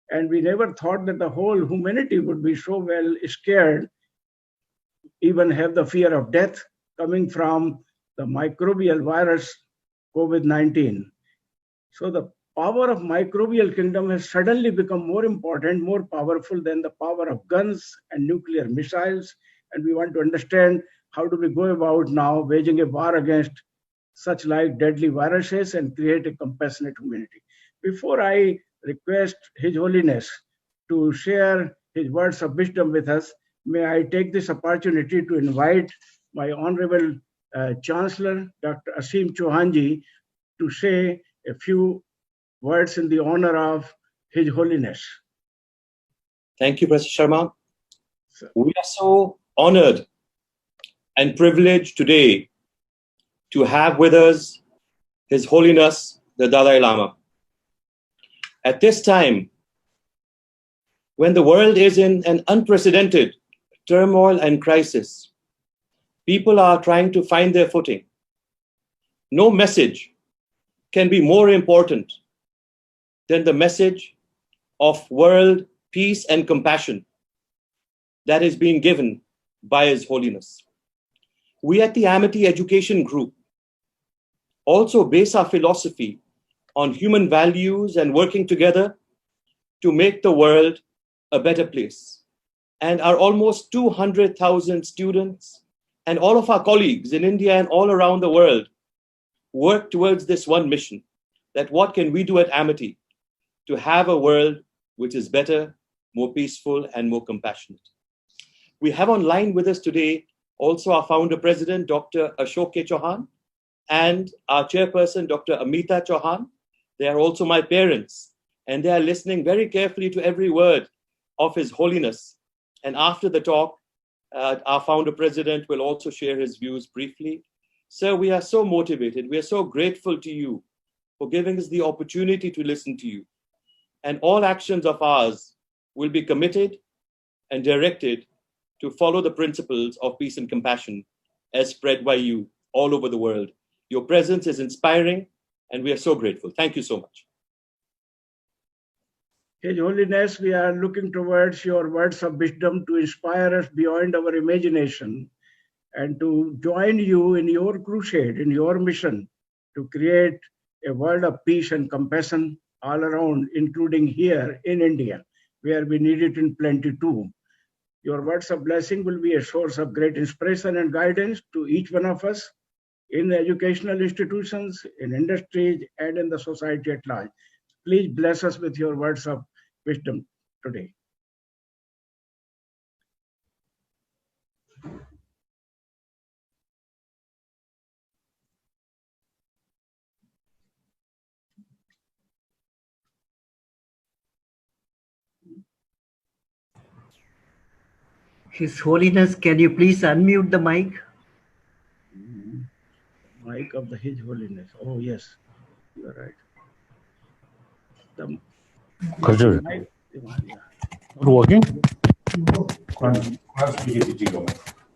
And we never thought that the whole humanity would be so well scared, even have the fear of death coming from the microbial virus COVID-19. So the power of microbial kingdom has suddenly become more important, more powerful than the power of guns and nuclear missiles. And we want to understand how do we go about now waging a war against such like deadly viruses and create a compassionate humanity. Before I request His Holiness to share his words of wisdom with us, may I take this opportunity to invite my Honorable Chancellor, Dr. Asim Chauhanji, to say a few words in the honor of His Holiness. Thank you, Professor Sharma. We are so honored and privileged today to have with us His Holiness, the Dalai Lama. At this time, when the world is in an unprecedented turmoil and crisis, people are trying to find their footing. No message can be more important than the message of world peace and compassion that is being given by His Holiness. We at the Amity Education Group also base our philosophy on human values and working together to make the world a better place. And our almost 200,000 students and all of our colleagues in India and all around the world work towards this one mission, that what can we do at Amity to have a world which is better, more peaceful, and more compassionate. We have online with us today also our founder president, Dr. Ashok K. Chauhan, and our chairperson, Dr. Amita Chauhan. They are also my parents, and they are listening very carefully to every word of His Holiness. And after the talk, our founder president will also share his views briefly. Sir, we are so motivated. We are so grateful to you for giving us the opportunity to listen to you. And all actions of ours will be committed and directed to follow the principles of peace and compassion as spread by you all over the world. Your presence is inspiring, and we are so grateful. Thank you so much. His Holiness, we are looking towards your words of wisdom to inspire us beyond our imagination and to join you in your crusade, in your mission to create a world of peace and compassion all around, including here in India, where we need it in plenty too. Your words of blessing will be a source of great inspiration and guidance to each one of us in educational institutions, in industries, and in the society at large. Please bless us with your words of wisdom today. His Holiness, can you please unmute the mic? Mic of the His Holiness. Oh, yes, you are right. Working?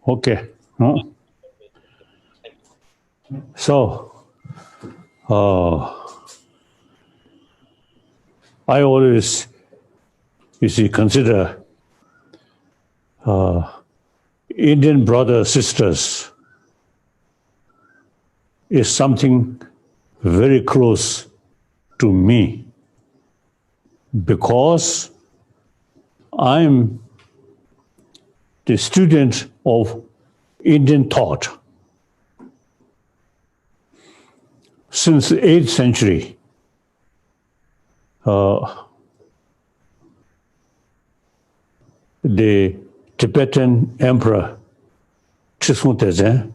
Okay. So, I always, consider Indian brothers, sisters is something very close to me because I'm the student of Indian thought. Since the 8th century, the Tibetan Emperor Chisung Tezin,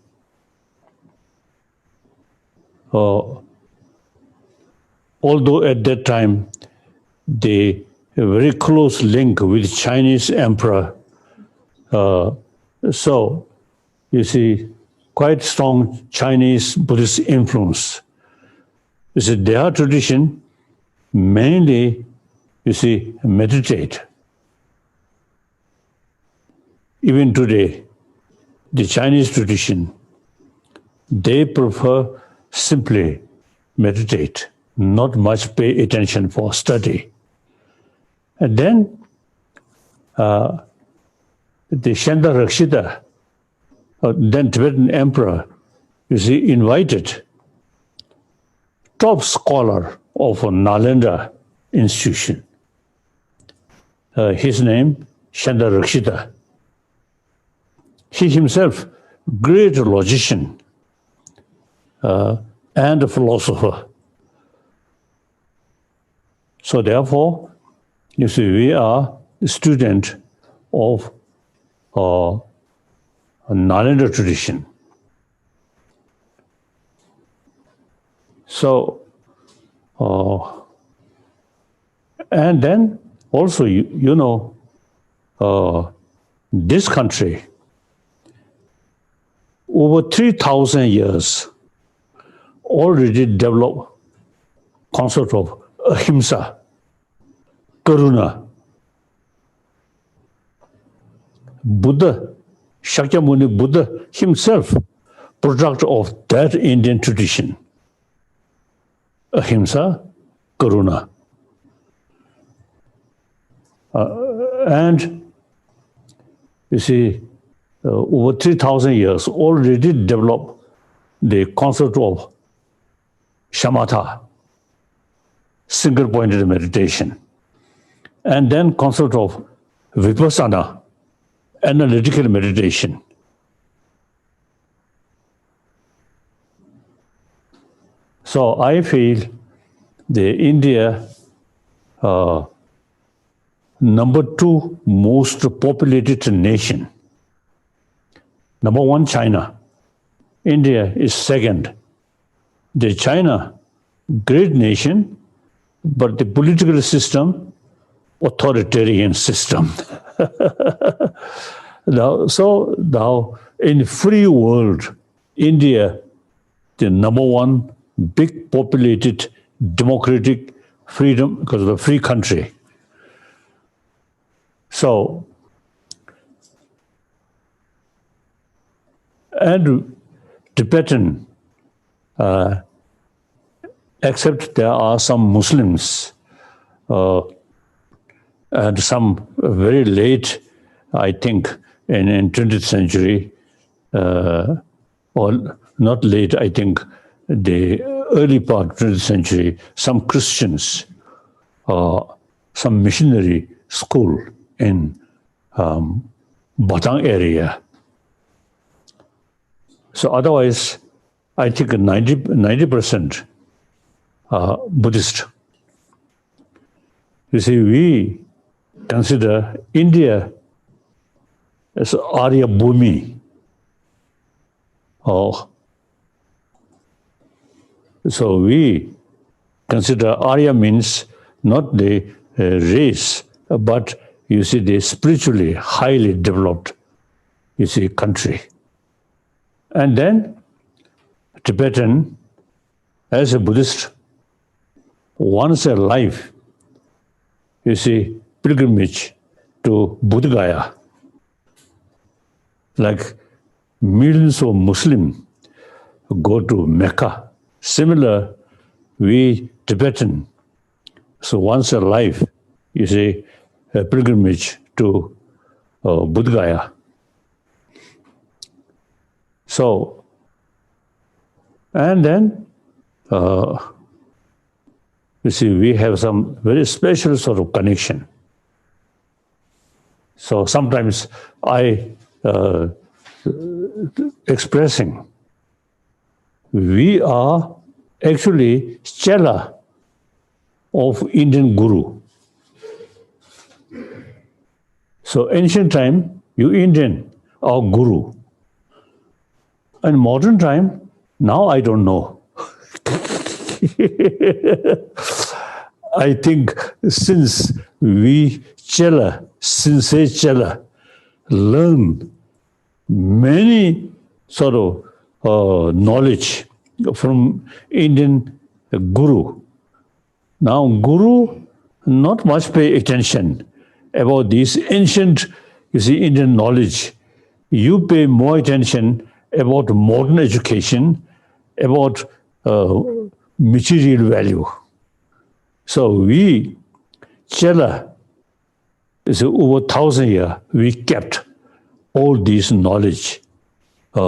although at that time they a very close link with Chinese emperor, so you see quite strong Chinese Buddhist influence. You see, their tradition mainly, you see, meditate. Even today, the Chinese tradition, they prefer simply meditate, not much pay attention for study. And then the Shanda Rakshita, then Tibetan emperor, you see, invited top scholar of Nalanda institution. His name, Shanda Rakshita. He himself, great logician and a philosopher. So therefore, you see, we are a student of Nalanda tradition. So, and then also, you know, this country, over 3,000 years, already developed concept of ahimsa, karuna. Buddha, Shakyamuni Buddha himself, product of that Indian tradition. Ahimsa, karuna. And you see, over 3,000 years already developed the concept of shamatha, single-pointed meditation, and then concept of vipassana, analytical meditation. So I feel the India, number 2 most populated nation. Number 1, China. India is second. The China, great nation, but the political system, authoritarian system. Now in free world, India, the number 1 big populated democratic freedom because of a free country. So, and Tibetan, except there are some Muslims and some very late, I think, in 20th century, or not late, I think, the early part of 20th century, some Christians, some missionary school in Batang area. So otherwise, I think 90% Buddhist. You see, we consider India as Arya Bhumi. So we consider Arya means not the race, but you see the spiritually highly developed, you see, country. And then Tibetan, as a Buddhist, once a life, you see, pilgrimage to Buddha Gaya. Like millions of Muslims go to Mecca. Similar, we Tibetan, so once a life, you see, a pilgrimage to Buddha Gaya. So, and then, you see, we have some very special sort of connection. So sometimes I expressing, we are actually chela of Indian Guru. So ancient time, you Indian, our Guru. And modern time, now I don't know. I think since we chela, sincere chela, learn many sort of knowledge from Indian a guru. Now, guru not much pay attention about this ancient, Indian knowledge. You pay more attention about modern education, about material value. So we, Chela, is over 1,000 years, we kept all this knowledge. We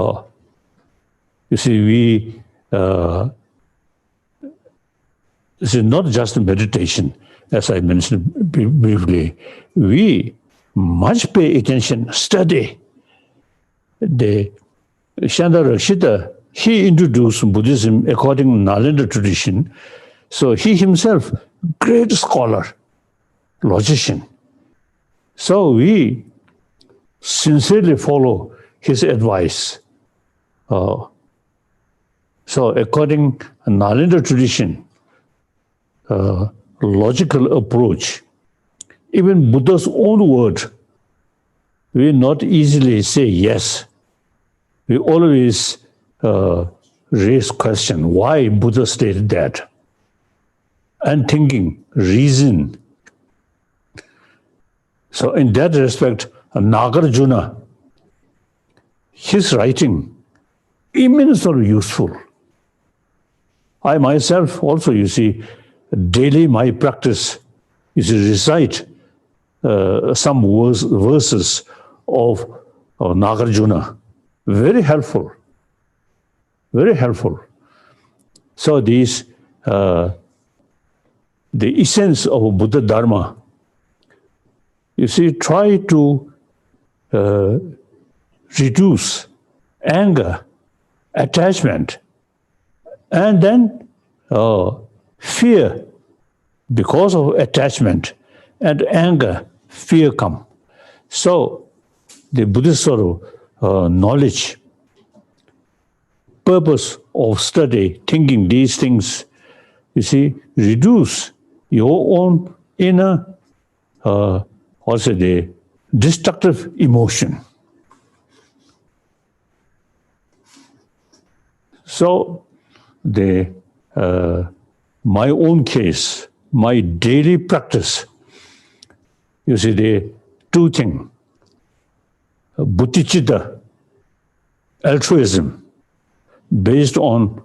this is not just meditation, as I mentioned briefly. We much pay attention, study. The Shanda Rakshita, he introduced Buddhism according to Nalanda tradition. So he himself, great scholar, logician. So we sincerely follow his advice. So according to Nalanda tradition, logical approach, even Buddha's own word, we not easily say yes. We always raise question, why Buddha stated that? And thinking, reason. So in that respect, Nagarjuna, his writing, immensely useful. I myself also, daily my practice is to recite some verses of Nagarjuna. Very helpful. Very helpful. So these, the essence of Buddha Dharma, try to reduce anger, attachment, and then fear. Because of attachment and anger, fear come. So the Buddhist sort of knowledge, purpose of study, thinking these things, reduce your own inner, the destructive emotion. So my own case, my daily practice, the two things, bodhicitta, altruism, based on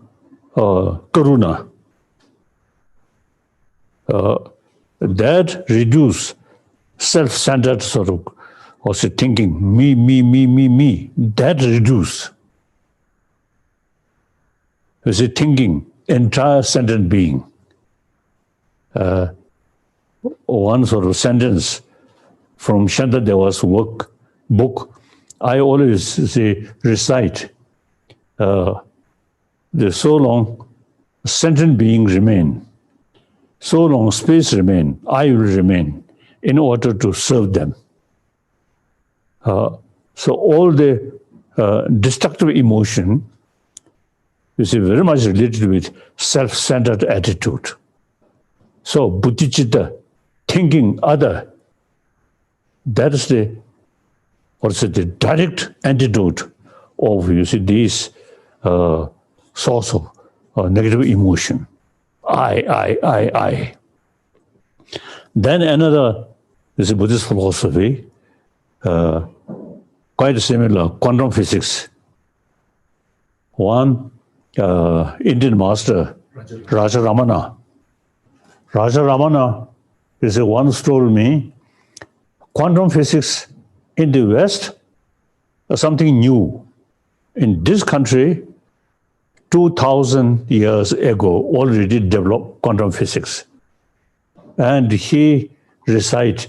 karuna, that reduce self-centered sort of also thinking, me, that reduce. Thinking, entire sentient being. One sort of sentence from Shantadeva's book, I always recite, so long sentient being remain, so long space remain, I will remain in order to serve them. So all the destructive emotion is very much related with self-centered attitude. So bodhicitta, thinking other, that is the direct antidote of this source of negative emotion. I. Then another is a Buddhist philosophy, quite similar, quantum physics. One Indian master, Raja Ramana. Raja Ramana is the once told me, quantum physics in the West is something new. In this country, 2,000 years ago, already developed quantum physics. And he recite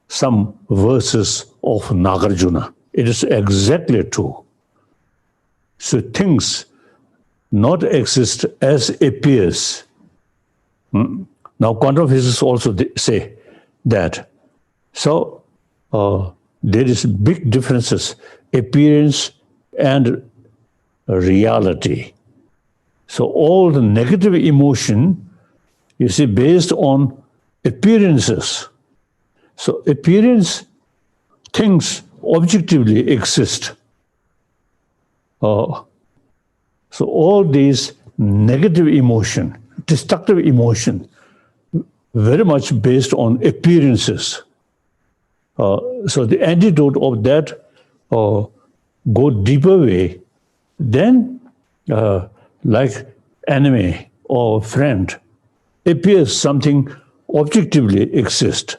some verses of Nagarjuna. It is exactly true. So things not exist as appears. Now quantum physicists also say that. So there is big differences, appearance and reality. So all the negative emotion, based on appearances. So appearance, things objectively exist. So all these negative emotion, destructive emotion, very much based on appearances. So the antidote of that go deeper way, then like enemy or friend appears something objectively exist.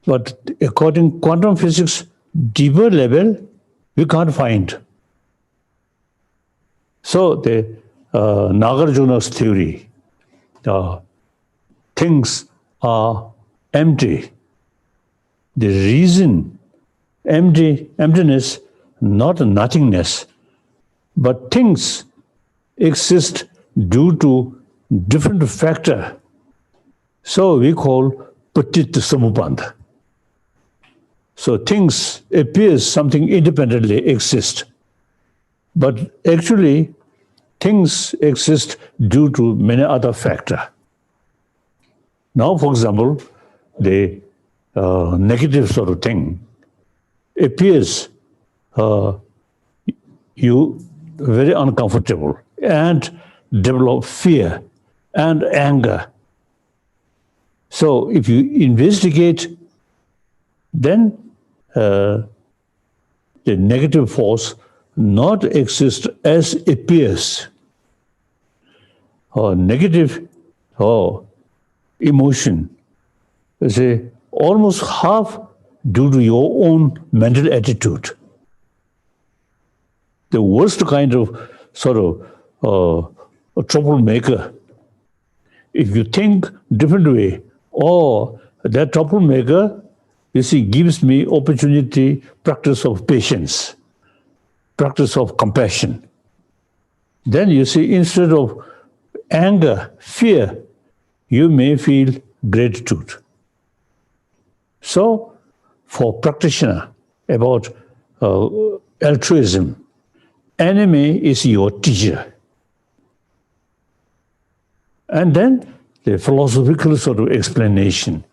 But according to quantum physics, deeper level, we can't find. So the Nagarjuna's theory, things are empty. The reason, emptiness, not nothingness, but things exist due to different factor. So we call patit samupanda. So things appears something independently exist. But actually, things exist due to many other factors. Now, for example, the negative sort of thing appears you very uncomfortable and develop fear and anger. So if you investigate, then the negative force not exist as appears. Or negative emotion is almost half due to your own mental attitude. The worst kind of sort of a troublemaker, if you think different way, or that troublemaker, you see, gives me opportunity, practice of patience, practice of compassion. Then you see, instead of anger, fear, you may feel gratitude. So, for practitioner about altruism, enemy is your teacher. And then the philosophical sort of explanation,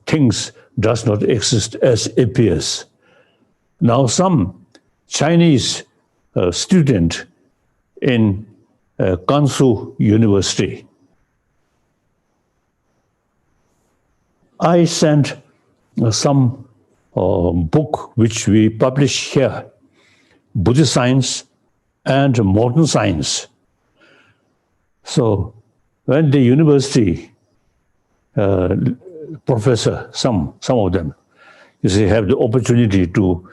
things does not exist as appears. Now some Chinese student in Gansu University, I sent some book which we publish here, Buddhist Science and Modern Science. So when the university professor, some of them, you see, have the opportunity to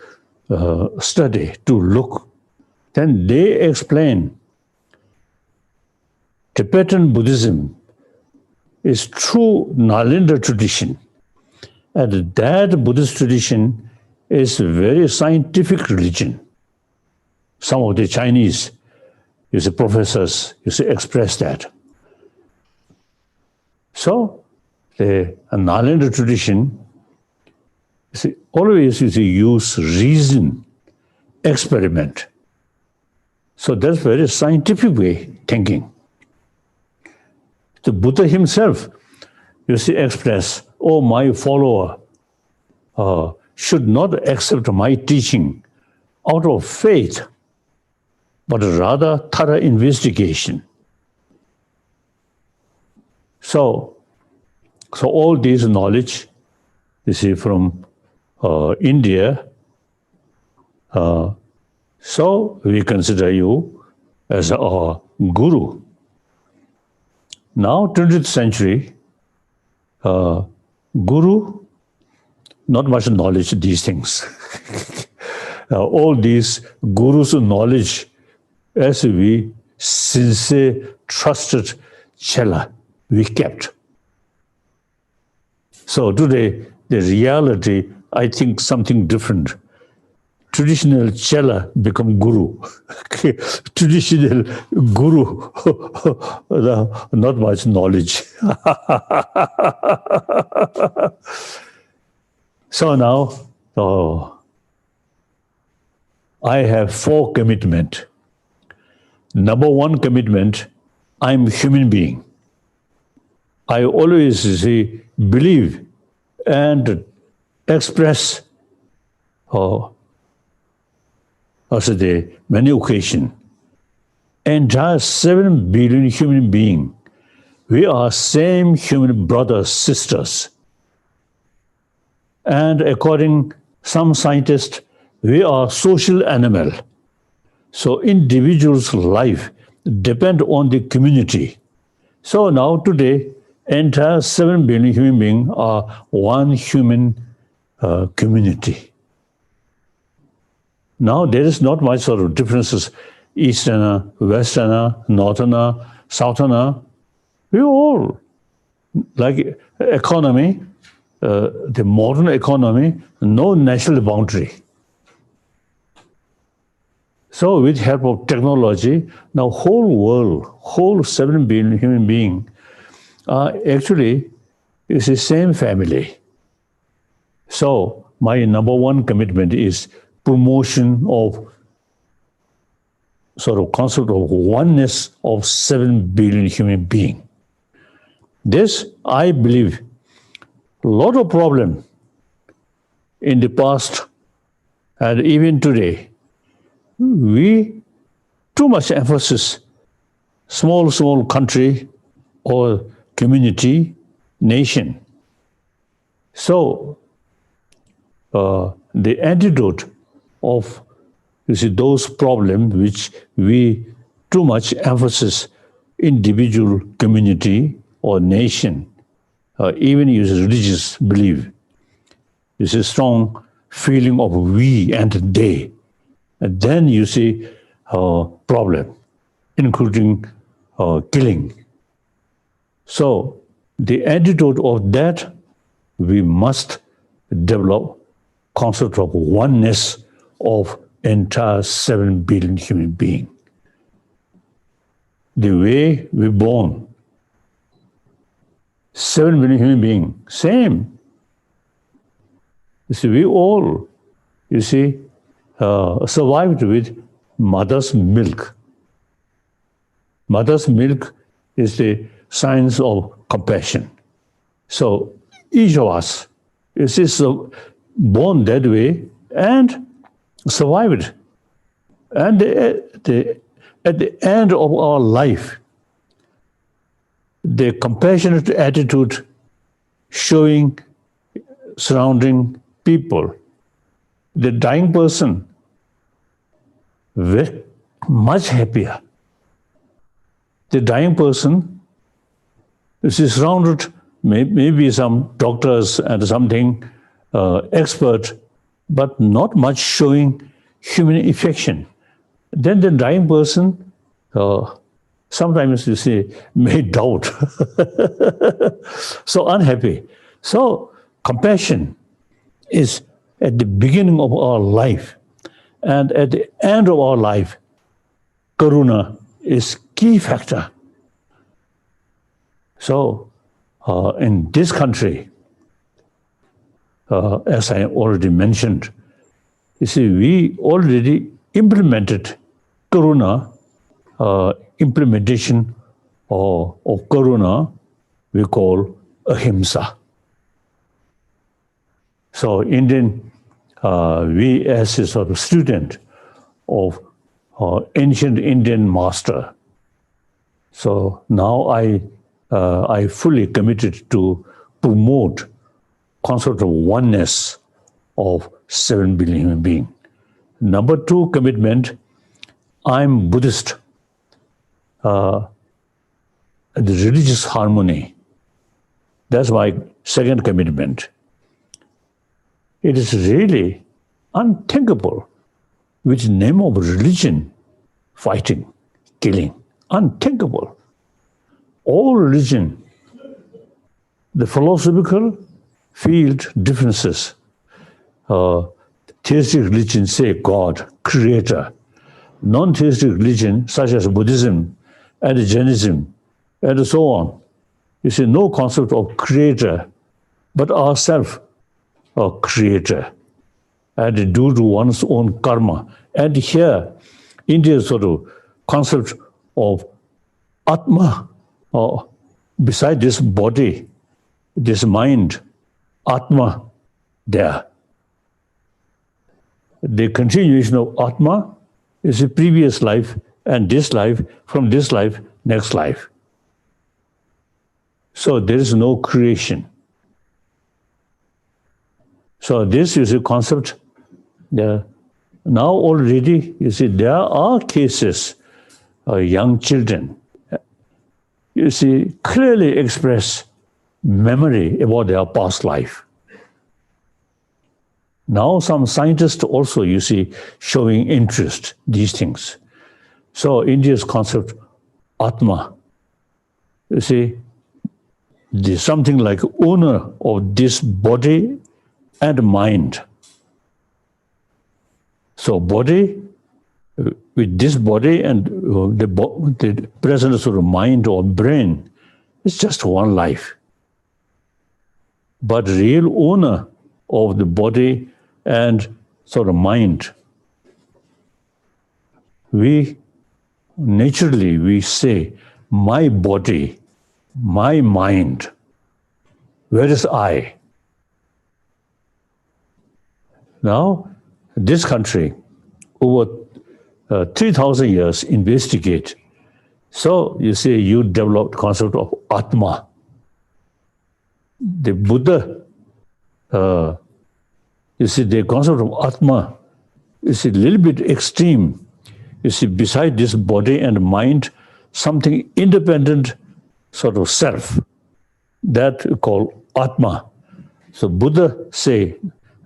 study, to look, then they explain Tibetan Buddhism is true Nalanda tradition. And that Buddhist tradition is a very scientific religion. Some of the Chinese, you see, professors, you see, express that. So, the Nalanda tradition, you see, always you see, use reason, experiment. So that's very scientific way thinking. The Buddha himself, you see, express, oh, my follower should not accept my teaching out of faith, but rather thorough investigation. So all this knowledge, you see, from India, so we consider you as our guru. Now, 20th century, guru, not much knowledge, these things. All these gurus' knowledge, as we sincere, trusted chela, we kept. So today, the reality, I think something different. Traditional chela become guru. Traditional guru, not much knowledge. So now, I have 4 commitments. Number 1 commitment, I'm a human being. I always say, believe and express as the many occasions entire 7 billion human beings, we are same human brothers, sisters. And according some scientists, we are social animal. So individual's life depend on the community. So now today, entire 7 billion human beings are one human community. Now there is not much sort of differences, Easterner, Westerner, Northerner, Southerner. We all, like economy, the modern economy, no national boundary. So with help of technology, now whole world, whole 7 billion human beings are actually is the same family. So my number one commitment is promotion of sort of concept of oneness of 7 billion human beings. This, I believe, a lot of problem in the past and even today. We too much emphasis small country or community, nation. So the antidote of those problems which we too much emphasis individual, community, or nation, even use religious belief. It's a strong feeling of we and they. And then you see problem, including killing. So the antidote of that, we must develop concept of oneness of entire 7 billion human beings. The way we're born, 7 billion human beings, same. You see, we all, survived with mother's milk. Mother's milk is the signs of compassion. So each of us is born that way and survived. And at the end of our life, the compassionate attitude showing surrounding people, the dying person, very much happier. The dying person is surrounded, maybe some doctors and something expert, but not much showing human affection. Then the dying person, sometimes may doubt. So unhappy. So compassion is at the beginning of our life. And at the end of our life, karuna is key factor. So in this country, as I already mentioned, we already implemented karuna, implementation of karuna we call ahimsa. So Indian, we as a sort of student of ancient Indian master. So now I fully committed to promote concept of oneness of 7 billion human beings. Number 2 commitment, I'm Buddhist. The religious harmony. That's my second commitment. It is really unthinkable with the name of religion, fighting, killing. Unthinkable. All religion, the philosophical field differences. Theistic religion say God, creator. Non-theistic religion, such as Buddhism and Jainism, and so on, no concept of creator, but ourself, a creator, and due to one's own karma. And here, India's sort of concept of Atma, beside this body, this mind, Atma, there. The continuation of Atma is a previous life and this life, from this life, next life. So there is no creation. So this is a concept. Now already, you see, there are cases of young children, you see, clearly express memory about their past life. Now some scientists also, you see, showing interest, these things. So India's concept, Atma, you see, there's something like owner of this body and mind. So body, with this body and the presence of the mind or brain, it's just one life. But real owner of the body and sort of mind, we say, my body, my mind, where is I? Now, this country, over 3,000 years, investigate. So, you see, you developed concept of Atma. The Buddha, you see, the concept of Atma is a little bit extreme. You see, beside this body and mind, something independent sort of self, that we call Atma. So Buddha say,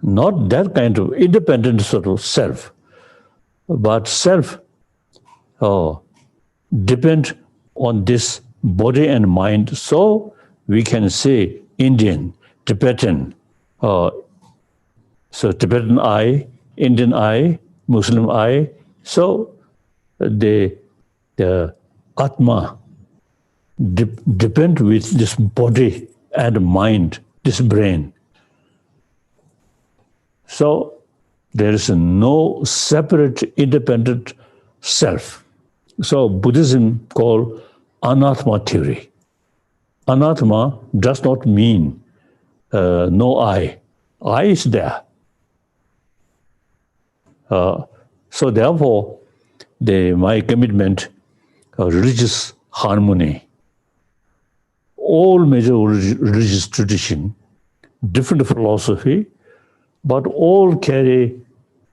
not that kind of independent sort of self, but self depend on this body and mind. So we can say Indian, Tibetan, so Tibetan I, Indian I, Muslim I. So the Atma depend with this body and mind, this brain. So there is no separate, independent self. So Buddhism called Anatma theory. Anatma does not mean no I. I is there. So therefore, my commitment, religious harmony, all major religious tradition, different philosophy, but all carry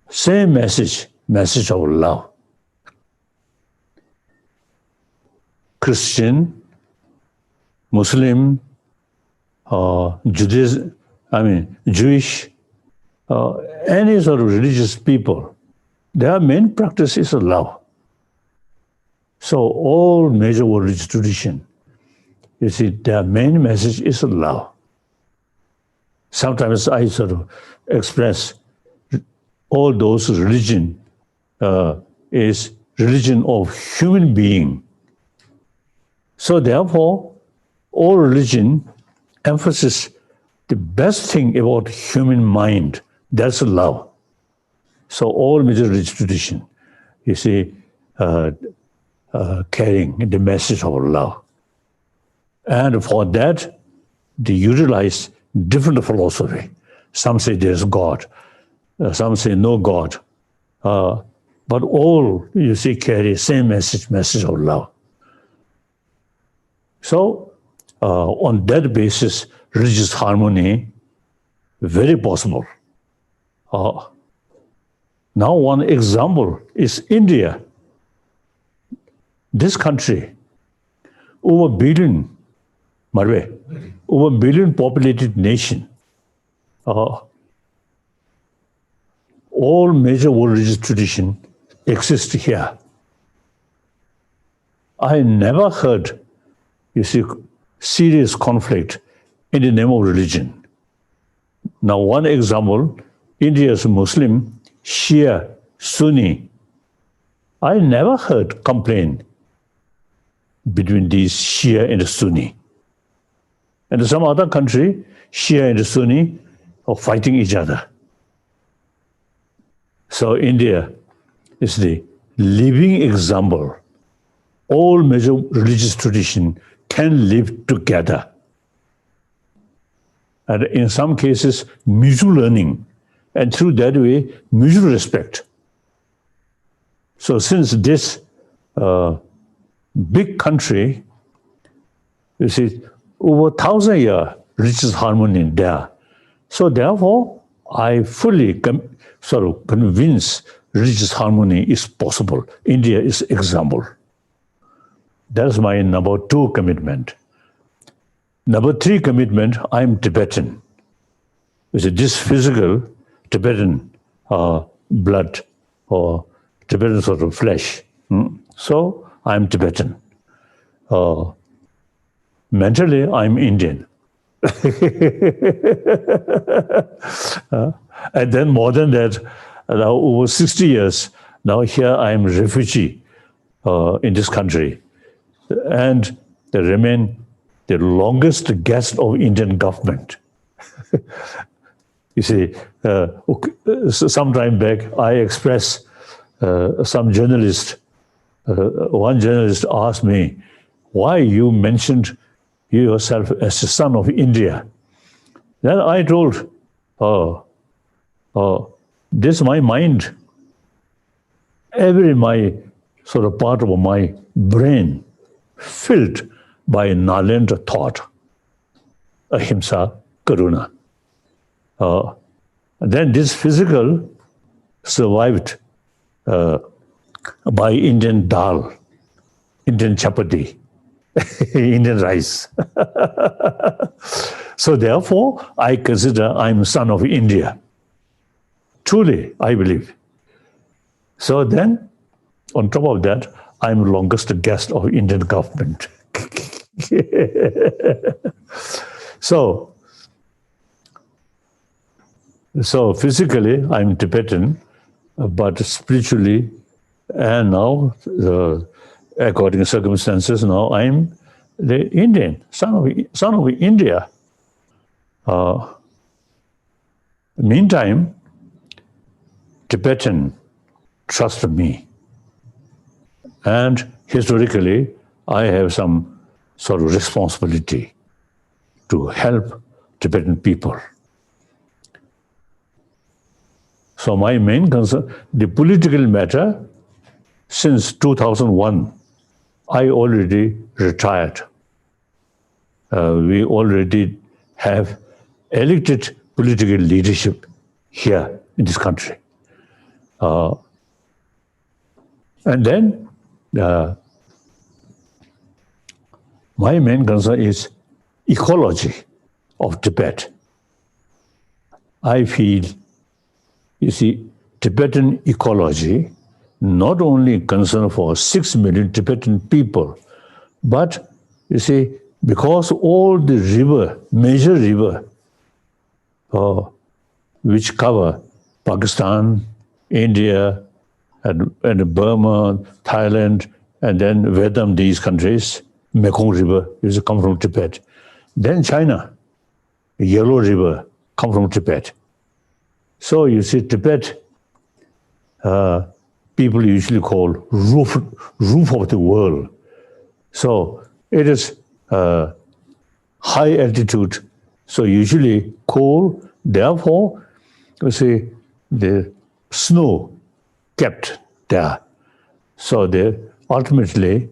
same message of love. Christian, Muslim, Judaism, Jewish, any sort of religious people, their main practice is love. So all major religious tradition, you see, their main message is love. Sometimes I sort of express all those religion is religion of human being. So therefore, all religion emphasizes the best thing about human mind, that's love. So all major religious tradition, you see, carrying the message of love. And for that, they utilize different philosophy. Some say there's God, some say no God. But all, you see, carry same message of love. So on that basis, religious harmony, very possible. Now one example is India. This country, over billion populated nation. All major religious tradition exist here. I never heard, you see, serious conflict in the name of religion. Now, one example, India's Muslim, Shia, Sunni. I never heard complaint between these Shia and Sunni. And some other country, Shia and Sunni are fighting each other. So India is the living example. All major religious traditions can live together. And in some cases, mutual learning. And through that way, mutual respect. So since this big country, you see, over 1,000 years, religious harmony there. So therefore, I fully convinced religious harmony is possible. India is example. That's my number 2 commitment. Number 3 commitment, I'm Tibetan. It's this physical Tibetan blood or Tibetan sort of flesh. So I'm Tibetan. Mentally, I'm Indian. And then more than that, now over 60 years, now here I am a refugee in this country. And they remain the longest guest of Indian government. You see, some time back, I expressed some journalist, one journalist asked me, why you mentioned yourself as the son of India? Then I told, this is my mind. Every my sort of part of my brain filled by Nalendra thought, ahimsa, karuna. Then this physical survived by Indian dal, Indian chapati, Indian rice. So therefore, I consider I'm son of India. Truly, I believe. So then, on top of that, I'm longest guest of Indian government. So physically, I'm Tibetan, but spiritually, and now, according to circumstances, now I'm the Indian, son of India. Meantime, Tibetan trust me. And historically, I have some sort of responsibility to help Tibetan people. So my main concern, the political matter, since 2001, I already retired. We already have elected political leadership here in this country. And then my main concern is ecology of Tibet. I feel, you see, Tibetan ecology not only concern for 6 million Tibetan people, but you see, because all the major river, which cover Pakistan, India, and Burma, Thailand, and then Vietnam, these countries, Mekong River used to come from Tibet. Then China, Yellow River, come from Tibet. So you see, Tibet, people usually call roof of the world. So it is high altitude, so usually cold. Therefore, you see, the snow kept there. So they ultimately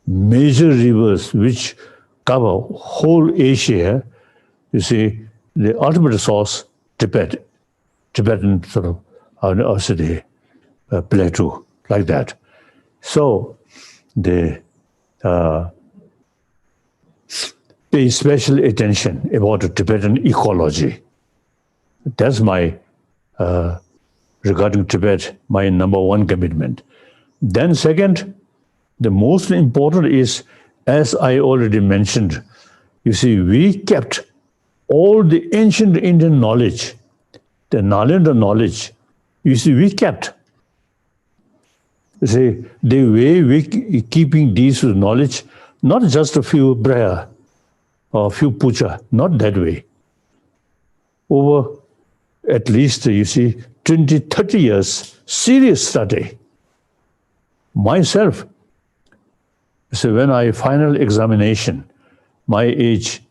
major rivers which cover whole Asia, you see, the ultimate source, Tibetan sort of city, plateau, like that. So they pay special attention about the Tibetan ecology. That's my, regarding Tibet, my number 1 commitment. Then second, the most important is, as I already mentioned, you see, we kept all the ancient Indian knowledge, the Nalanda knowledge, you see, we kept. You see, the way we keeping these knowledge, not just a few prayer or a few puja, not that way. Over at least, you see, 20, 30 years, serious study. Myself, so when I final examination, my age,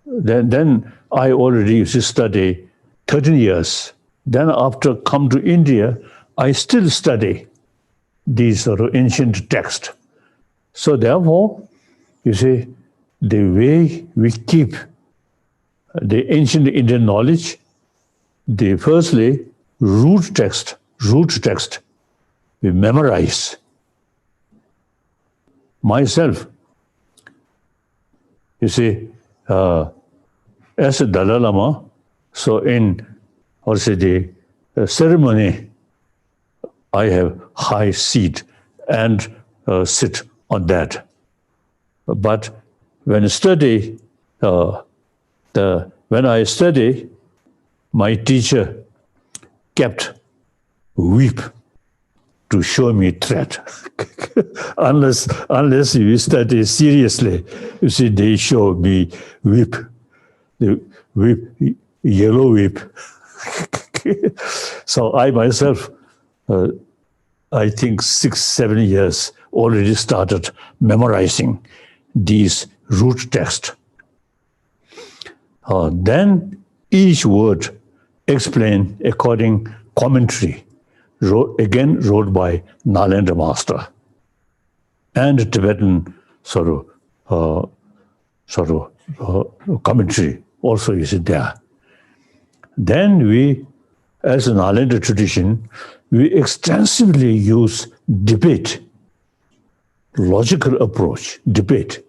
then I already used to study 13 years. Then after come to India, I still study. these sort of ancient texts. So therefore, you see, the way we keep the ancient Indian knowledge, the firstly, root text, we memorize. Myself, you see, as a Dalai Lama, so in, the ceremony, I have high seat and sit on that. But when I study, my teacher kept weep to show me threat. unless you study seriously, you see, they show me weep, the weep, yellow weep. So I myself, I think 6-7 years already started memorizing these root texts. Then each word explained according commentary, wrote by Nalendra Master, and Tibetan commentary also is there. Then we, as an Nalendra tradition, we extensively use debate, logical approach, debate.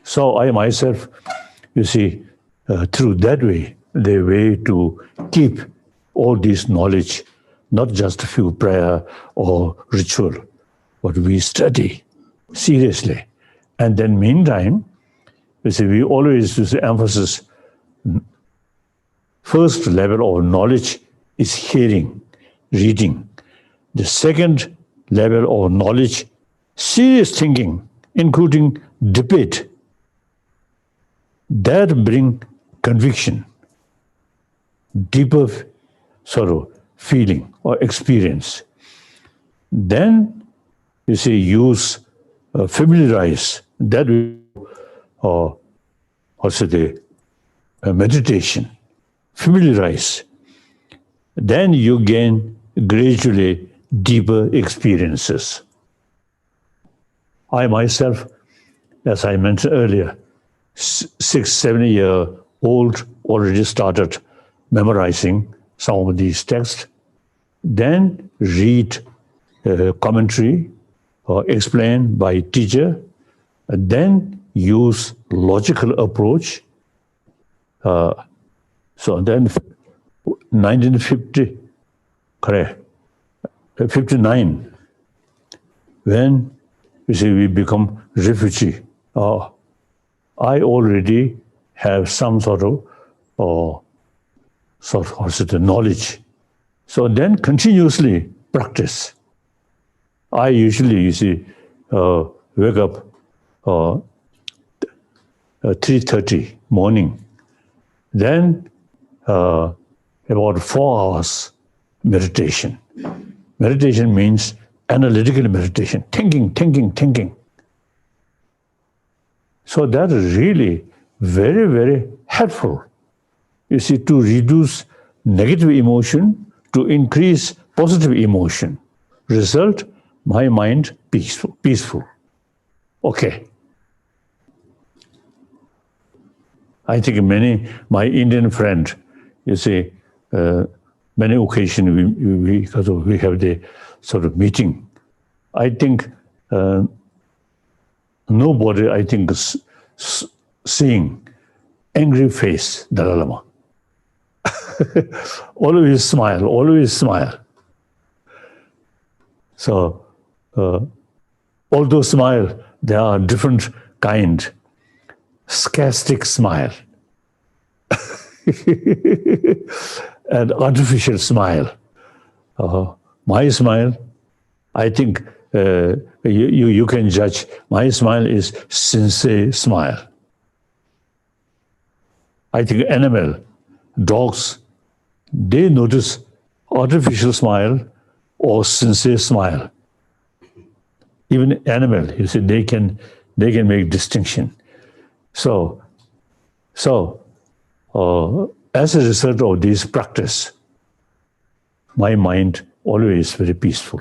So I myself, you see, through that way, the way to keep all this knowledge, not just a few prayer or ritual, but we study seriously. And then meantime, you see, we always use the emphasis, first level of knowledge is hearing, reading. The second level of knowledge, serious thinking, including debate. That bring conviction, deeper feeling or experience. Then, you see, use, familiarize, that will, also the meditation, familiarize. Then you gain gradually deeper experiences. I myself, as I mentioned earlier, 6-7 year old already started memorizing some of these texts. Then read commentary explained by teacher. Then use logical approach. So then 1950, 59, when you see we become refugee, I already have some sort of knowledge. So then continuously practice. I usually, you see, wake up 3:30 morning. Then about 4 hours meditation. Meditation means analytical meditation, thinking. So that is really very, very helpful. You see, to reduce negative emotion, to increase positive emotion. Result, my mind peaceful. Okay. I think my Indian friend, you see, many occasions because we have the sort of meeting. I think nobody, I think, is seeing angry face Dalai Lama. always smile. So, although smile, there are different kind. Sarcastic smile and artificial smile. My smile, I think you can judge. My smile is sincere smile. I think animal, dogs, they notice artificial smile or sincere smile. Even animal, you see, they can make distinction. So, as a result of this practice, my mind always very peaceful.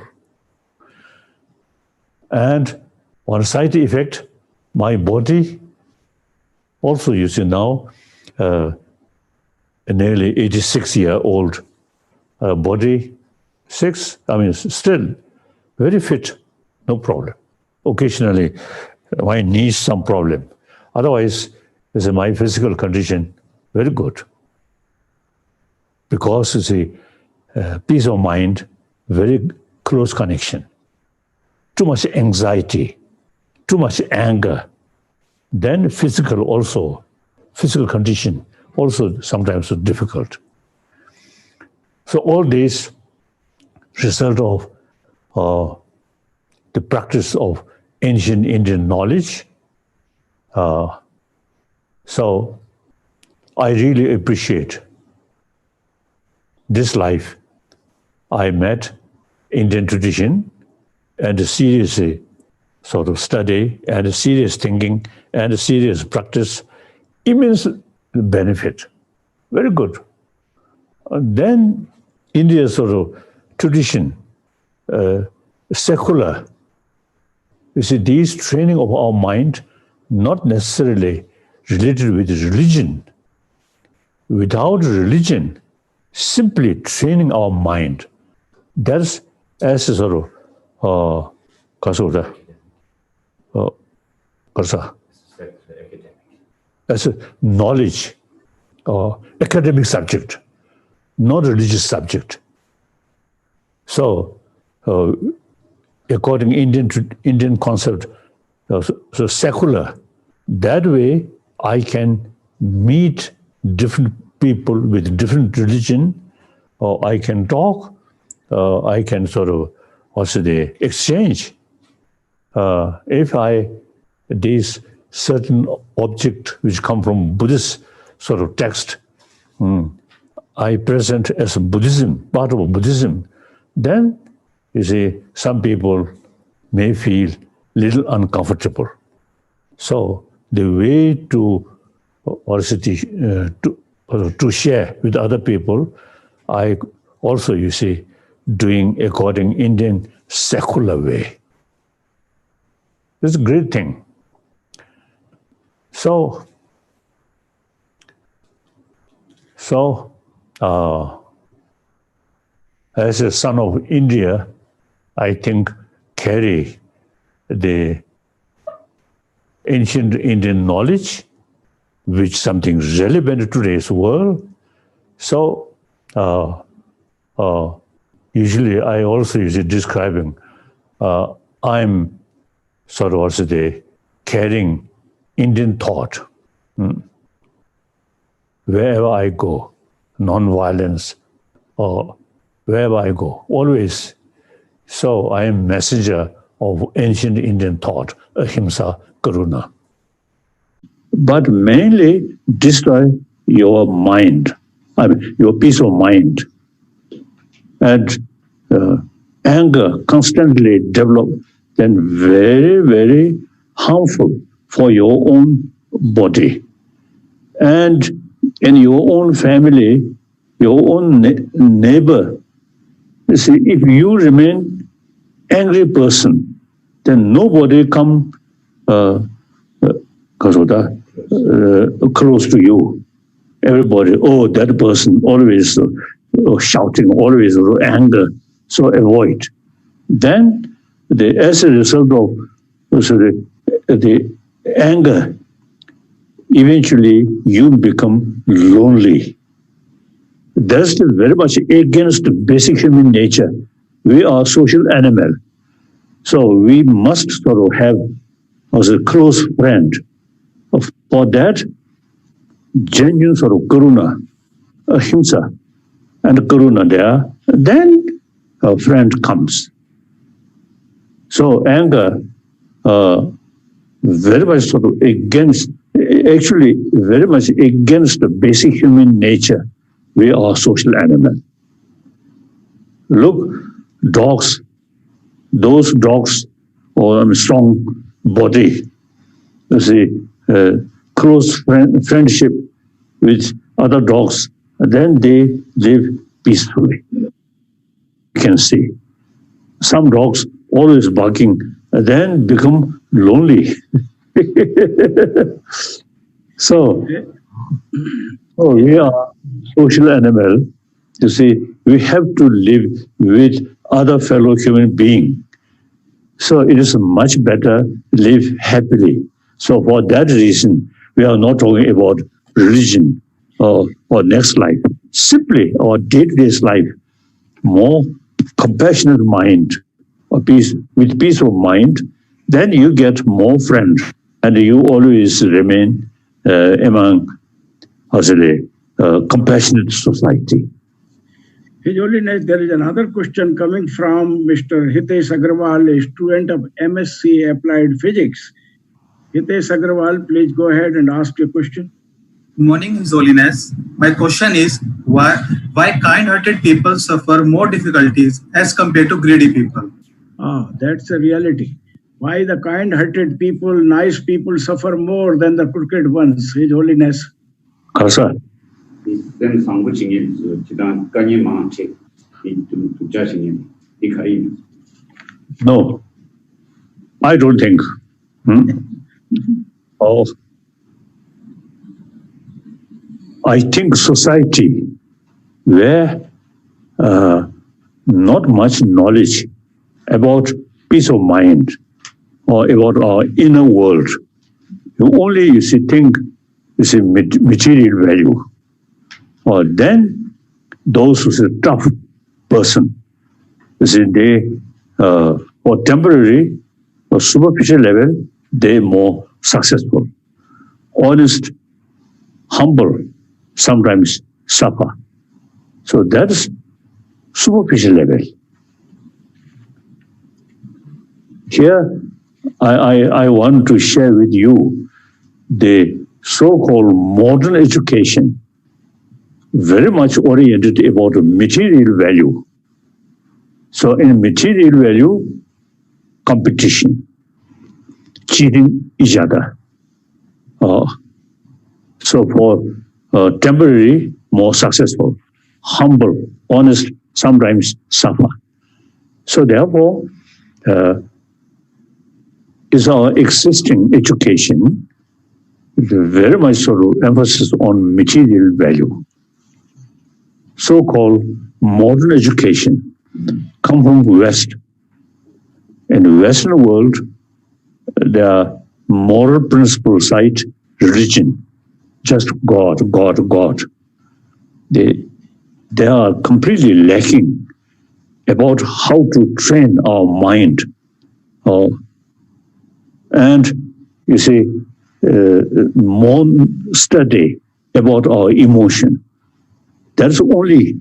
And on side effect, my body also, you see now, a nearly 86-year-old body, still very fit, no problem. Occasionally, my knees some problem. Otherwise, my physical condition very good. Because you see, peace of mind, very close connection. Too much anxiety, too much anger, then physical condition also sometimes difficult. So all these result of the practice of ancient Indian knowledge. So I really appreciate this life. I met Indian tradition and seriously sort of study and serious thinking and serious practice, immense benefit. Very good. Then India's sort of tradition, secular. You see, these training of our mind, not necessarily related with religion. Without religion, simply training our mind. That's as a sort of as a knowledge or academic subject, not religious subject. So, according Indian concept, so secular, that way I can meet different people with different religion, or I can talk, I can sort of also the exchange. If these certain object which come from Buddhist sort of text, I present as Buddhism, part of Buddhism, then you see some people may feel little uncomfortable. So the way to share with other people, I also, you see, doing according Indian secular way. It's a great thing. So as a son of India, I think carry the ancient Indian knowledge, which something relevant to today's world. So usually I also use it describing I'm sort of also the carrying Indian thought wherever I go, non-violence, or wherever I go, always. So I am messenger of ancient Indian thought, ahimsa, karuna. But mainly destroy your mind, your peace of mind. And anger constantly develop, then very, very harmful for your own body. And in your own family, your own neighbor, you see, if you remain angry person, then nobody come close to you. Everybody, oh, that person always shouting, always anger, so avoid. Then, as a result of the anger, eventually you become lonely. That's very much against basic human nature. We are social animal. So we must sort of have as a close friend. For that, genuine sort of karuna, ahimsa, and karuna there, then a friend comes. So anger, very much sort of against, actually very much against the basic human nature. We are social animal. Look, dogs, those dogs, or strong body, you see, close friendship with other dogs, then they live peacefully. can see. Some dogs always barking, then become lonely. So we are social animal. You see, we have to live with other fellow human being. So it is much better live happily. So for that reason, we are not talking about religion or next life. Simply our day-to-day life, more compassionate mind, or peace with peace of mind, then you get more friends, and you always remain among, compassionate society. His Holiness, there is another question coming from Mr. Hitesh Agrawal, a student of MSc Applied Physics. Hitesh Agrawal, please go ahead and ask your question. Good morning, His Holiness. My question is, why kind-hearted people suffer more difficulties as compared to greedy people? That's a reality. Why the kind-hearted people, nice people suffer more than the crooked ones, His Holiness? Kasa. No, I don't think. I think society where not much knowledge about peace of mind or about our inner world. You only think material value. Or then those who's a tough person, they or temporary or superficial level, they're more successful. Honest, humble, sometimes suffer. So that's superficial level. Here, I want to share with you the so-called modern education, very much oriented about material value. So in material value, competition, cheating each other. So for temporary, more successful, humble, honest, sometimes suffer. So therefore, is our existing education very much sort of emphasis on material value. So-called modern education come from West. In the Western world, there are moral principles side religion, just God, God, God. They are completely lacking about how to train our mind. And you see, more study about our emotion. That's only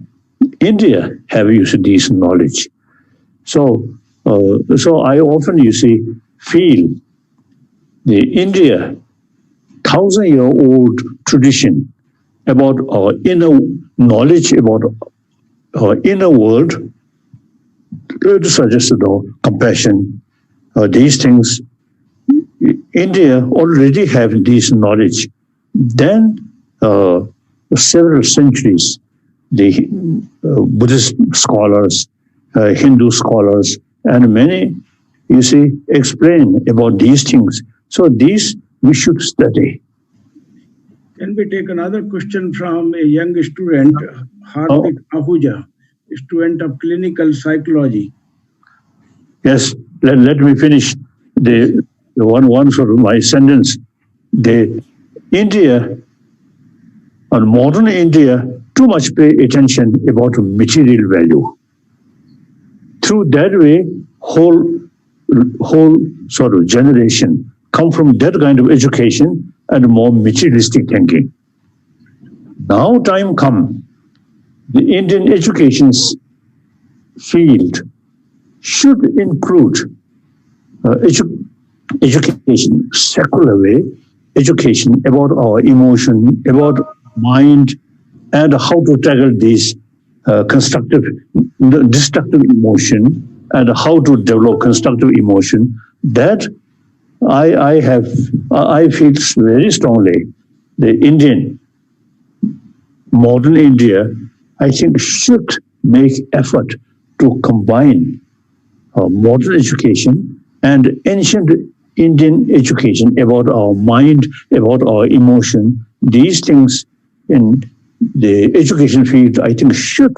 India have used this knowledge. So I often feel the India 1,000-year-old tradition about our inner knowledge about our inner world, suggested compassion, these things. India already have this knowledge. Then several centuries, the Buddhist scholars, Hindu scholars, and many, explain about these things. So these we should study. Can we take another question from a young student, Hardik Ahuja, a student of clinical psychology? Yes, let me finish the one sort of my sentence. The India, or modern India, too much pay attention about material value. Through that way, whole sort of generation come from that kind of education and more materialistic thinking. Now time come, the Indian education field should include education, secular way, education about our emotion, about mind, and how to tackle these destructive emotion, and how to develop constructive emotion. That I feel very strongly the Indian, modern India, I think should make effort to combine modern education and ancient Indian education about our mind, about our emotion. These things in the education field, I think, should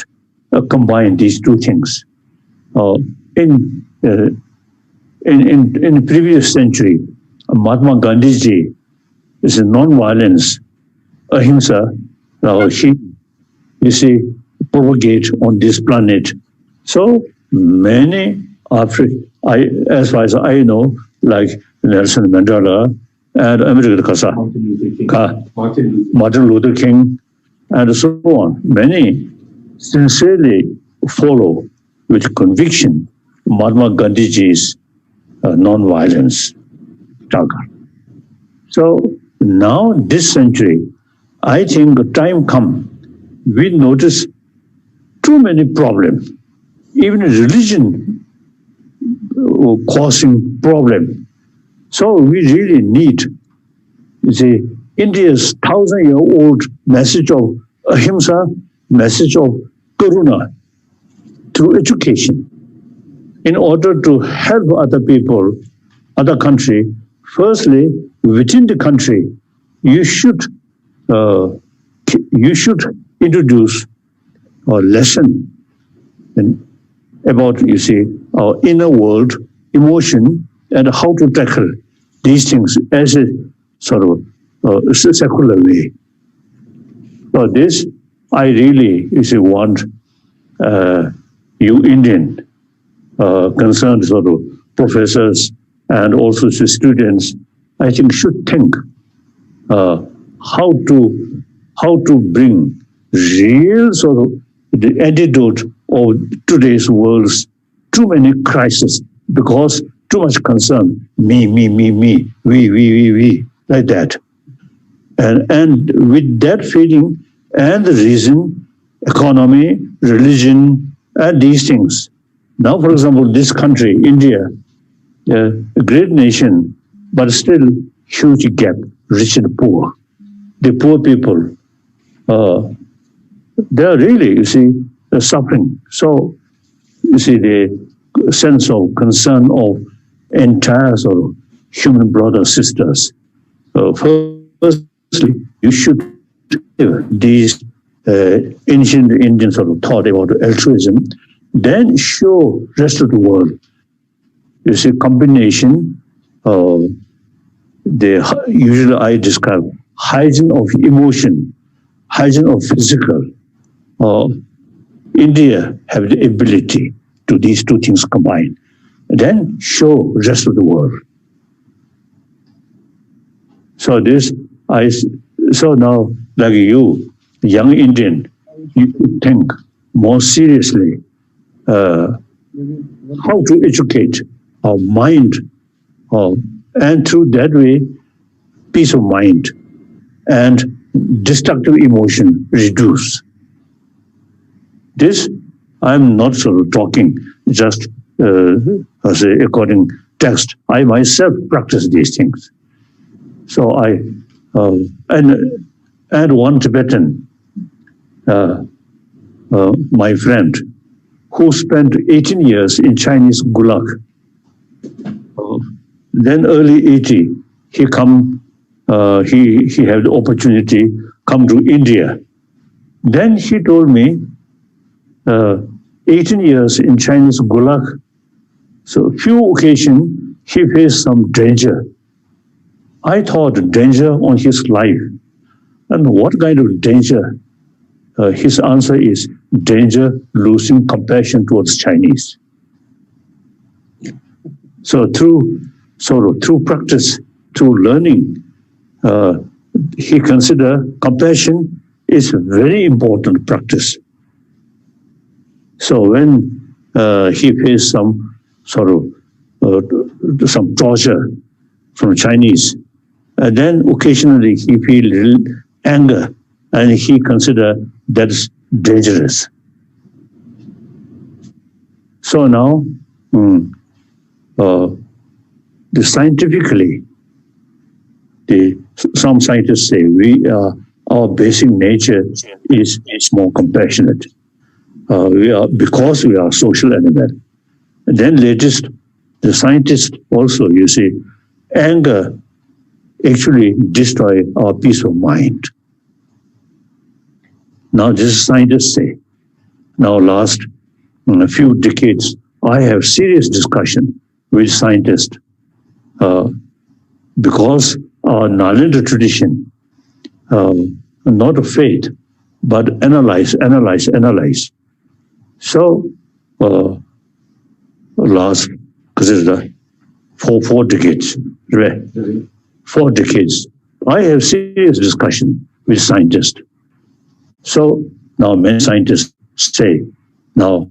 combine these two things. In the previous century, Mahatma Gandhi ji is a non-violence, ahimsa, he, you see, propagate on this planet. So many as far as I know, like Nelson Mandela and America Kasa, Martin Luther King, and so on, many sincerely follow with conviction Mahatma Gandhiji's non-violence target. So now, this century, I think the time come, we notice too many problems, even religion causing problem. So we really need, you see, India's 1,000-year-old message of ahimsa, message of karuna through education, in order to help other people, other country. Firstly, within the country, you should introduce a lesson about, you see, our inner world, emotion, and how to tackle these things as a sort of secular way. So this, I really, you see, want you Indian concerned sort of professors and also students, I think, should think how to bring real sort of the antidote of today's world's too many crises, because too much concern, me, we, like that. And with that feeling and the reason, economy, religion, and these things. Now, for example, this country, India, a great nation, but still huge gap, rich and poor. The poor people, they are really, you see, suffering. So, you see, the sense of concern of entire sort of human brothers, sisters. Firstly, you should have these ancient Indian sort of thought about altruism, then show rest of the world. You see, combination of usually I describe hygiene of emotion, hygiene of physical. India have the ability to these two things combined. Then show rest of the world. So so now, like you, young Indian, you think more seriously how to educate our mind, and through that way, peace of mind and destructive emotion reduce. This, I'm not sort of talking just as a according text. I myself practice these things. So I and one Tibetan, my friend, who spent 18 years in Chinese Gulag. Then early 80, he had the opportunity come to India. Then he told me, 18 years in Chinese Gulag, so few occasions he faced some danger. I thought danger on his life. And what kind of danger? His answer is danger losing compassion towards Chinese. So through practice, through learning, he considered compassion is a very important practice. So when he faced some sort of some torture from Chinese, then occasionally he feel little anger, and he considered that's dangerous. So now, scientifically, some scientists say our basic nature is more compassionate. because we are social animal. And then latest, the scientists also, you see, anger actually destroy our peace of mind. Now this scientists say. Now last a few decades, I have serious discussion with scientists because our Nalanda tradition, not a faith, but analyze. So last, because it's four decades, right? 4 decades, I have serious discussion with scientists. So now many scientists say, now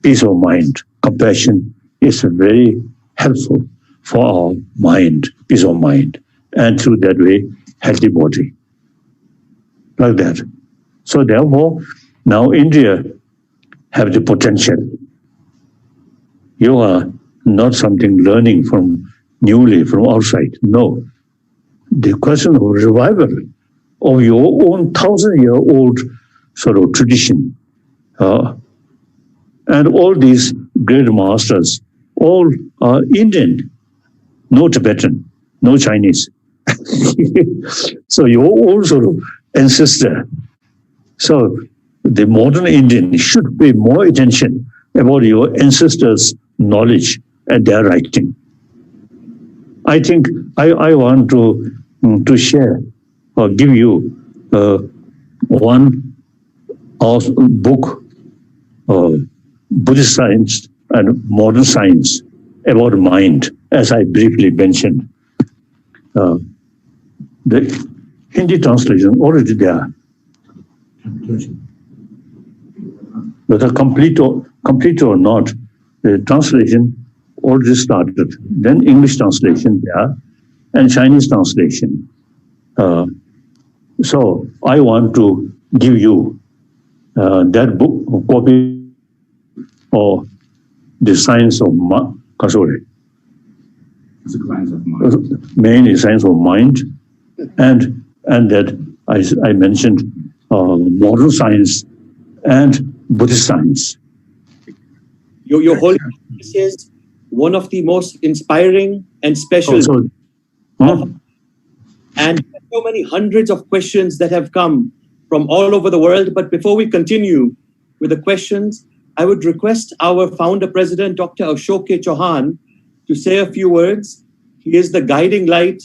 peace of mind, compassion is very helpful for our mind, peace of mind, and through that way, healthy body. Like that. So therefore, now India have the potential. You are not something learning from newly, from outside. No. The question of revival of your own 1,000-year-old sort of tradition. And all these great masters, all are Indian, no Tibetan, no Chinese. So your own sort of ancestor. So the modern Indian should pay more attention about your ancestors' knowledge and their writing. I think I want to share or give you one book, Buddhist science and modern science about mind, as I briefly mentioned. The Hindi translation already there. Whether complete or not, the translation already started. Then English translation there, and Chinese translation. So I want to give you that book, copy of the science of main is science of mind, and that I mentioned modern science and Buddhist science. Your Holy This is one of the most inspiring and special. And so many hundreds of questions that have come from all over the world. But before we continue with the questions, I would request our founder president, Dr. Ashok K. Chauhan, to say a few words. He is the guiding light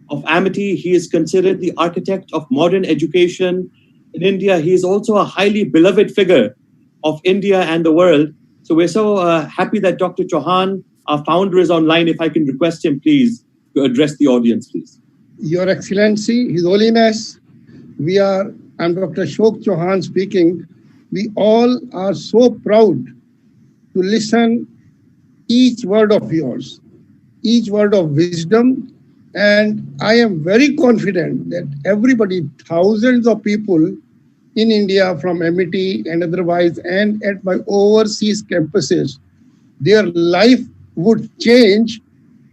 of Amity. He is considered the architect of modern education in India. He is also a highly beloved figure of India and the world. So we're so happy that Dr. Chauhan, our founder, is online. If I can request him, please, to address the audience, please. Your Excellency, His Holiness, I'm Dr. Ashok Chauhan speaking. We all are so proud to listen each word of yours, each word of wisdom. And I am very confident that everybody, thousands of people in India from MIT and otherwise, and at my overseas campuses, their life would change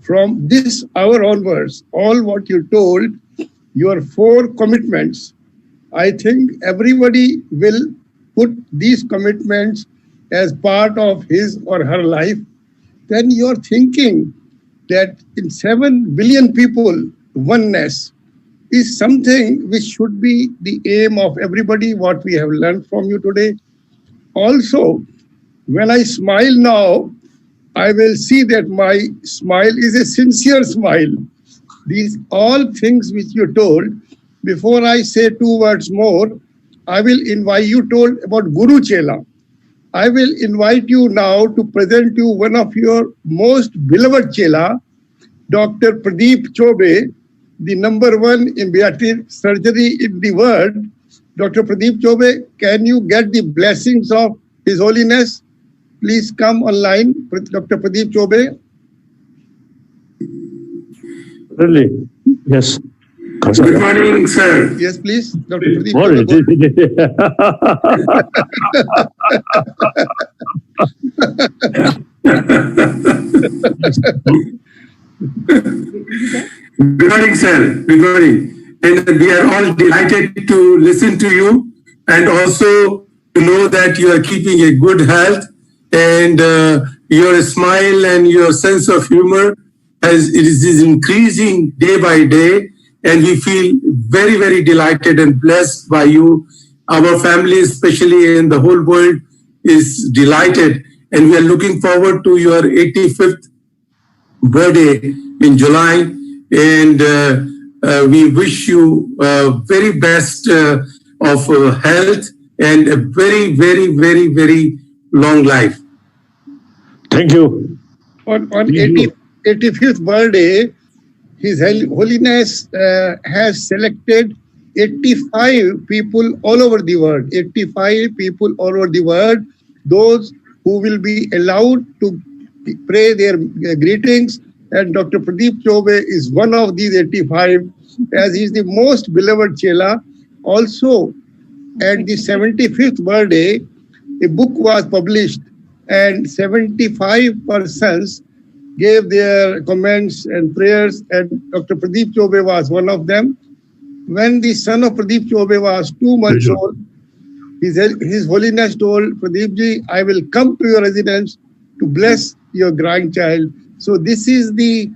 from this hour onwards. All what you told, your 4 commitments, I think everybody will put these commitments as part of his or her life. Then you're thinking that in 7 billion people, oneness is something which should be the aim of everybody, what we have learned from you today. Also, when I smile now, I will see that my smile is a sincere smile. These all things which you told, before I say 2 words more, I will invite you told about Guru Chela. I will invite you now to present you one of your most beloved Chela, Dr. Pradeep Chobe, the #1 in bariatric surgery in the world. Dr. Pradeep Chobe, can you get the blessings of His Holiness? Please come online, Dr. Pradeep Chobe. Really? Yes. Good morning, sir. Yes, please, Dr. Pradeep Chobe. Good morning, sir. Good morning. And we are all delighted to listen to you and also to to know that you are keeping a good health, and your smile and your sense of humor is increasing day by day, and we feel very, very delighted and blessed by you. Our family, especially in the whole world, is delighted, and we are looking forward to your 85th birthday in July, and we wish you very best of health and a very, very, very, very long life. Thank you. On 85th birthday, His Holiness has selected 85 people all over the world. 85 people all over the world, those who will be allowed to pray their greetings. And Dr. Pradeep Chaube is one of these 85, as he is the most beloved Chela. Also, at the 75th birthday, a book was published, and 75 persons gave their comments and prayers, and Dr. Pradeep Chaube was one of them. When the son of Pradeep Chaube was 2 months old, His Holiness told Pradeep ji, I will come to your residence to bless your grandchild. So this is the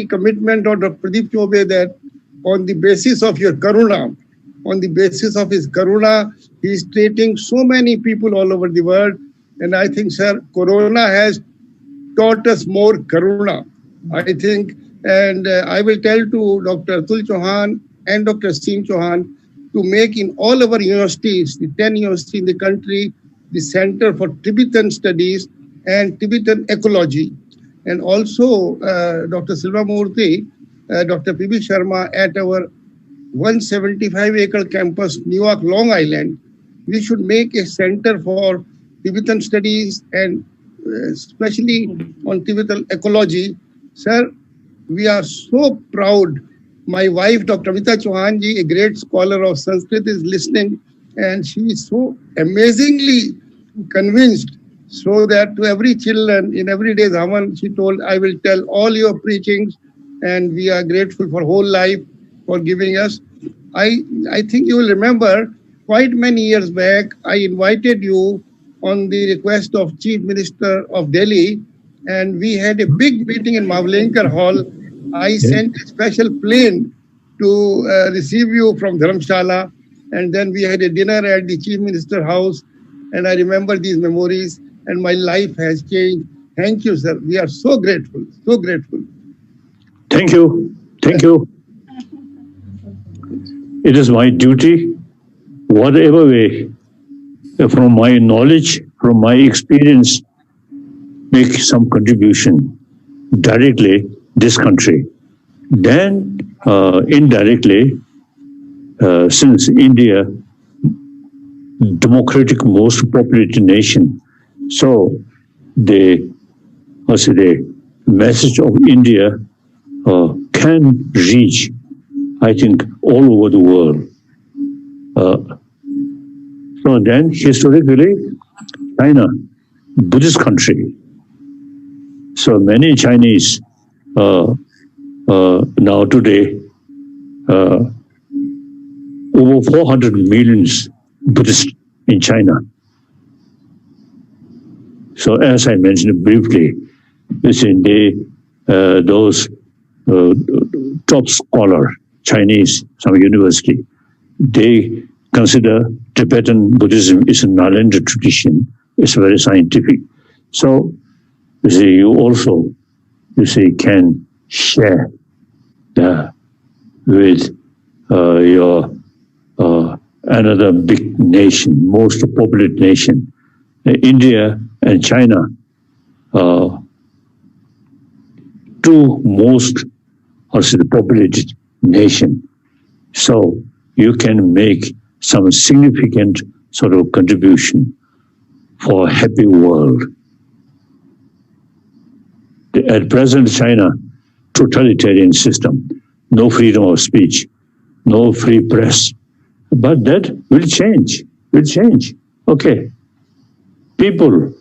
commitment of Dr. Pradeep Chaube, that on the basis of your karuna, on the basis of his karuna, he is treating so many people all over the world. And I think, sir, Corona has taught us more karuna, I think. And I will tell to Dr. Atul Chauhan and Dr. Singh Chauhan to make in all our universities, the 10 universities in the country, the Center for Tibetan Studies and Tibetan Ecology. And also, Dr. Silva Murthy, Dr. P.B. Sharma at our 175-acre campus, Newark, Long Island, we should make a center for Tibetan studies and especially on Tibetan ecology. Sir, we are so proud. My wife, Dr. Amita Chauhan ji, a great scholar of Sanskrit, is listening, and she is so amazingly convinced, so that to every children in every day Dhaman, she told, I will tell all your preachings, and we are grateful for whole life for giving us. I think you will remember quite many years back, I invited you on the request of Chief Minister of Delhi, and we had a big meeting in Mavlenkar Hall. I sent a special plane to receive you from Dharamshala, and then we had a dinner at the Chief Minister house, and I remember these memories, and my life has changed. Thank you, sir. We are so grateful, so grateful. Thank you. Thank you. It is my duty, whatever way, from my knowledge, from my experience, make some contribution directly this country. Then indirectly, since India, democratic most populated nation, so the message of India can reach, I think, all over the world. So then, historically, China, Buddhist country. So many Chinese now today, over 400 million Buddhists in China. So as I mentioned briefly, those top scholar Chinese, some university, they consider Tibetan Buddhism is a Nalanda tradition. It's very scientific. So you also can share with your another big nation, most populous nation, India and China, two most populated nation. So you can make some significant sort of contribution for a happy world. At present, China, totalitarian system, no freedom of speech, no free press. But that will change, Okay. People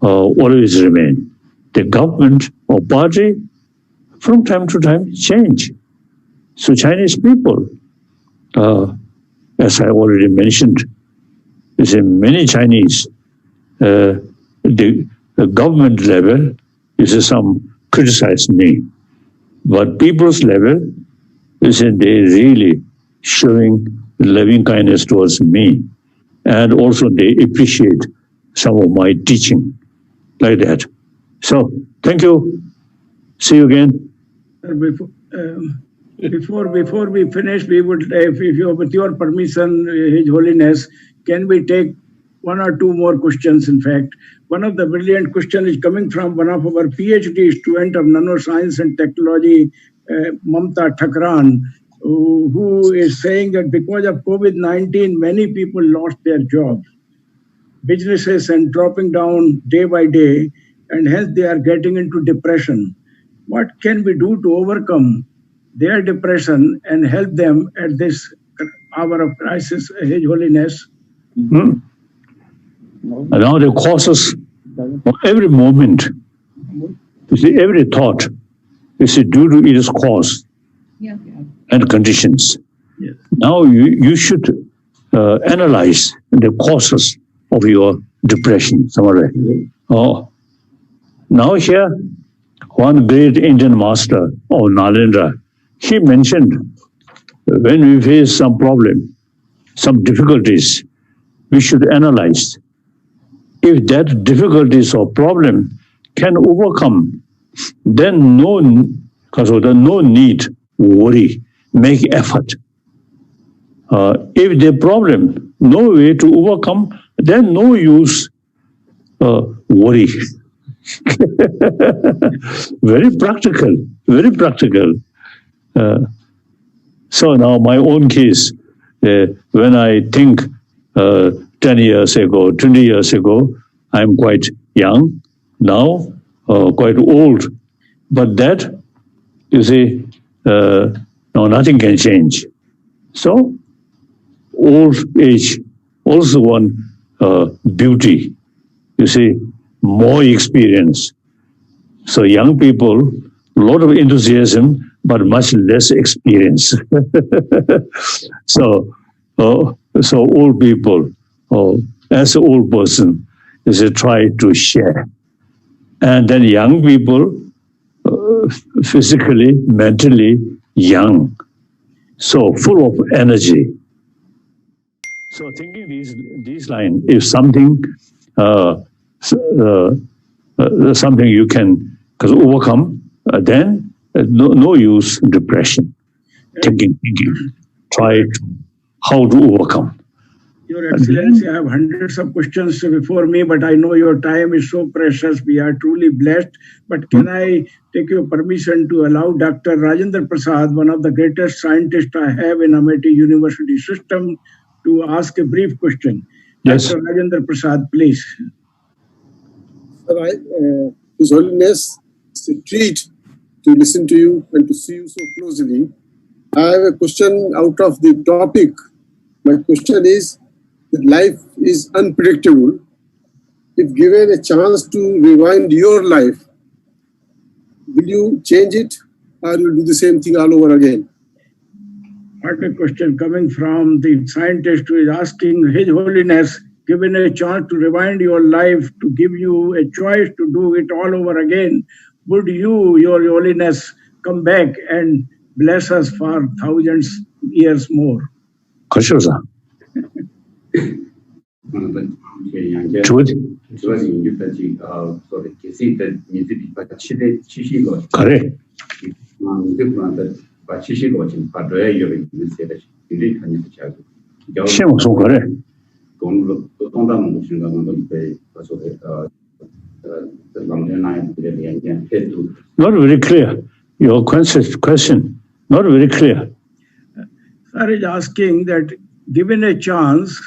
always remain. The government or party, from time to time, change. So Chinese people, as I already mentioned, You see, many Chinese, the government level, you see, some criticize me. But people's level, you see, they really showing loving kindness towards me. And also they appreciate some of my teaching like that. So, thank you. See you again. Before we finish, we would, if you, with your permission, His Holiness, can we take one or two more questions? In fact, one of the brilliant questions is coming from one of our PhD student of nanoscience and technology, Mamta Thakran, who is saying that because of COVID-19, many people lost their jobs, businesses and dropping down day by day, and hence they are getting into depression. What can we do to overcome their depression and help them at this hour of crisis, His Holiness? And now the causes of every moment, you see, every thought, you see, due to its cause and conditions. Yes. Now you should analyze the causes of your depression. Oh, now here, one great Indian master of Nalendra, he mentioned when we face some problem, some difficulties, we should analyze. If that difficulties or problem can overcome, then no need worry, make effort. If the problem no way to overcome, then no use worry. Very practical, very practical. So now my own case, when I think 10 years ago, 20 years ago, I'm quite young, now quite old. But that, you see, no, nothing can change. So old age, also one beauty, you see, more experience. So young people, a lot of enthusiasm, but much less experience. So old people, as an old person, is try to share. And then young people, physically, mentally young, so full of energy. So thinking these lines, if something something you can overcome, then no use depression. Thinking, try how to overcome. Your Excellency, I have hundreds of questions before me, but I know your time is so precious. We are truly blessed. But can I take your permission to allow Dr. Rajendra Prasad, one of the greatest scientists I have in Amity University system, to ask a brief question? Yes. Dr. Rajendra Prasad, please. His Holiness, it's a treat to listen to you and to see you so closely. I have a question out of the topic. My question is, that life is unpredictable. If given a chance to rewind your life, will you change it or will you do the same thing all over again? What a question coming from the scientist who is asking, His Holiness, given a chance to rewind your life, to give you a choice to do it all over again, would you, Your Holiness, come back and bless us for thousands years more? Kashoza. Correct. Not very clear. Your question, not very clear. Sir is asking that given a chance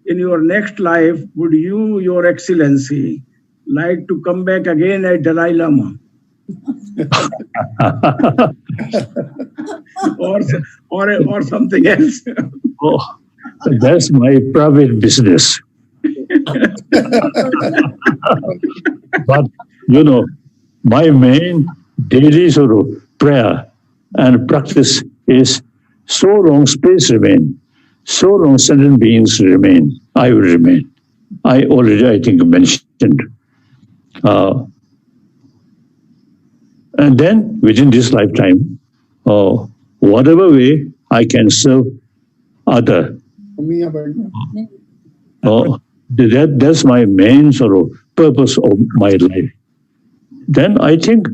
in your next life, would you, Your Excellency, like to come back again as Dalai Lama? or something else? Oh, that's my private business. But, my main daily sort of prayer and practice is so long space remain. so long sentient beings remain, I will remain. I already, I think, mentioned. And then within this lifetime, whatever way I can serve other, that's my main sort of purpose of my life. Then I think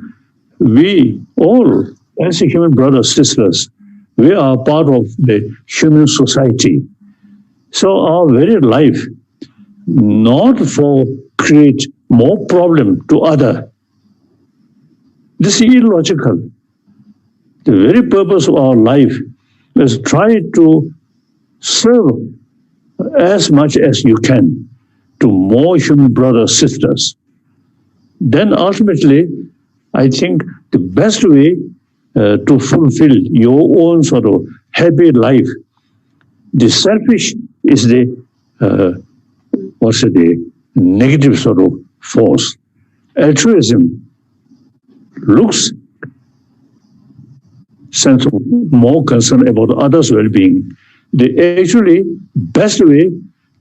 we all, as a human brothers, sisters, we are part of the human society. So our very life, not for create more problem to other. This is illogical. The very purpose of our life is try to serve as much as you can to more human brothers, sisters. Then ultimately, I think the best way to fulfill your own sort of happy life, the selfish is the the negative sort of force. Altruism looks sense of more concern about others' well-being. The actually best way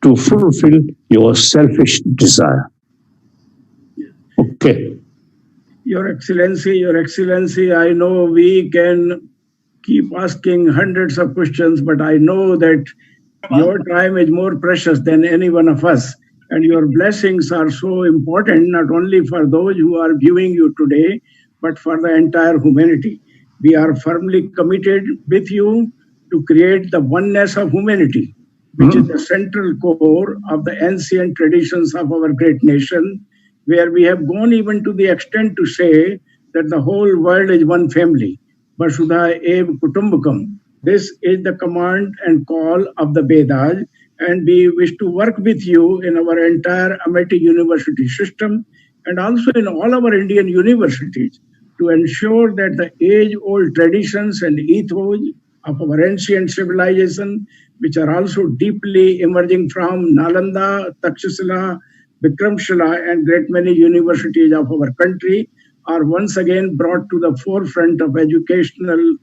to fulfill your selfish desire. Okay. Your Excellency, I know we can keep asking hundreds of questions, but I know that your time is more precious than any one of us. And your blessings are so important, not only for those who are viewing you today, but for the entire humanity. We are firmly committed with you to create the oneness of humanity, which is the central core of the ancient traditions of our great nation, where we have gone even to the extent to say that the whole world is one family. Vasudha Ev Kutumbakam. This is the command and call of the Vedas, and we wish to work with you in our entire Amity University system and also in all our Indian universities to ensure that the age-old traditions and ethos of our ancient civilization, which are also deeply emerging from Nalanda, Takshashila, Vikramshila, and great many universities of our country, are once again brought to the forefront of educational